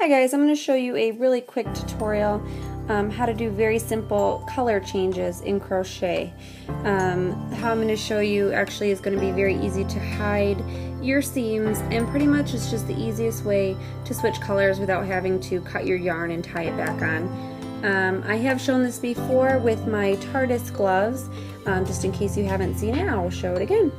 Hi guys, I'm going to show you a really quick tutorial how to do very simple color changes in crochet. How I'm going to show you actually is going to be very easy to hide your seams, and pretty much it's just the easiest way to switch colors without having to cut your yarn and tie it back on. I have shown this before with my TARDIS gloves. Just in case you haven't seen it, I'll show it again.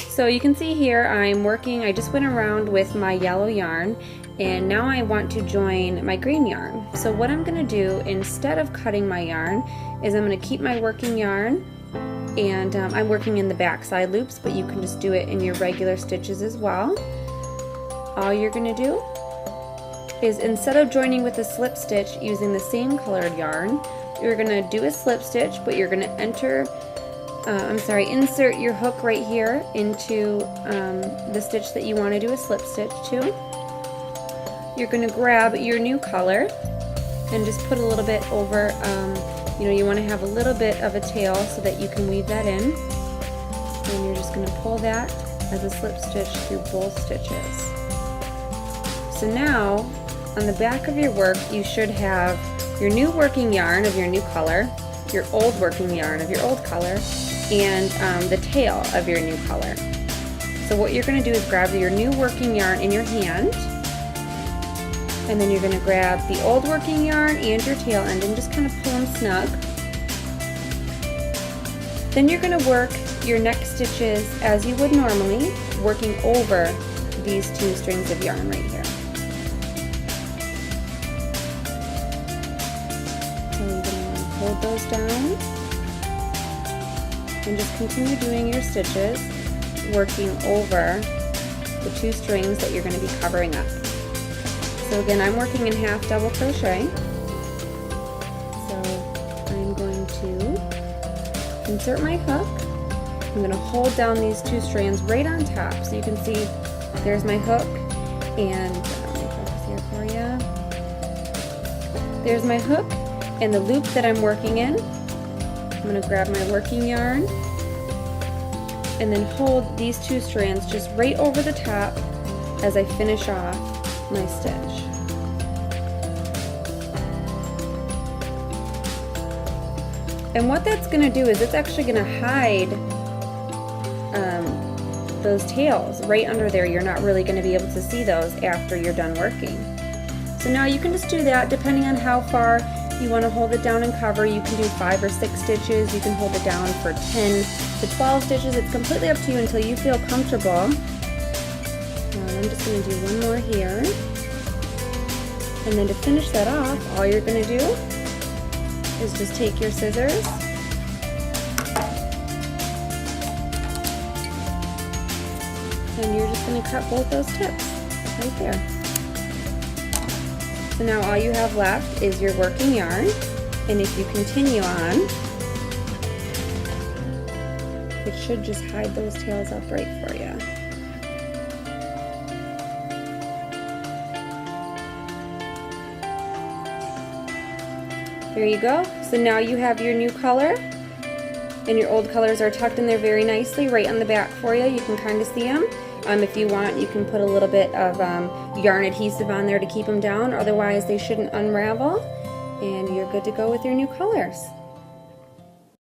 So you can see here I'm working, I just went around with my yellow yarn, and now I want to join my green yarn. So what I'm going to do instead of cutting my yarn is I'm going to keep my working yarn, and I'm working in the back side loops, but you can just do it in your regular stitches as well. All you're going to do is, instead of joining with a slip stitch using the same colored yarn, you're going to do a slip stitch, but you're going to insert your hook right here into the stitch that you want to do a slip stitch to. You're going to grab your new color and just put a little bit over, you want to have a little bit of a tail so that you can weave that in. And you're just going to pull that as a slip stitch through both stitches. So now, on the back of your work, you should have your new working yarn of your new color, your old working yarn of your old color, and the tail of your new color. So what you're going to do is grab your new working yarn in your hand, and then you're going to grab the old working yarn and your tail end and just kind of pull them snug. Then you're going to work your next stitches as you would normally, working over these two strings of yarn right here. So you're going to hold those down and just continue doing your stitches, working over the two strings that you're going to be covering up. So again, I'm working in half double crochet. So I'm going to insert my hook. I'm going to hold down these two strands right on top. So you can see there's my hook, and let me focus here for you. There's my hook and the loop that I'm working in. I'm going to grab my working yarn and then hold these two strands just right over the top as I finish off my stitch. And what that's going to do is it's actually going to hide those tails right under there. You're not really going to be able to see those after you're done working. So now you can just do that depending on how far you want to hold it down and cover. You can do 5 or 6 stitches. You can hold it down for 10 to 12 stitches. It's completely up to you until you feel comfortable. I'm just going to do one more here. And then to finish that off, all you're going to do is just take your scissors and you're just going to cut both those tips right there. So now all you have left is your working yarn, and if you continue on, it should just hide those tails up right for you. There you go. So now you have your new color, and your old colors are tucked in there very nicely right on the back for you. You can kind of see them. If you want, you can put a little bit of yarn adhesive on there to keep them down. Otherwise, they shouldn't unravel, and you're good to go with your new colors.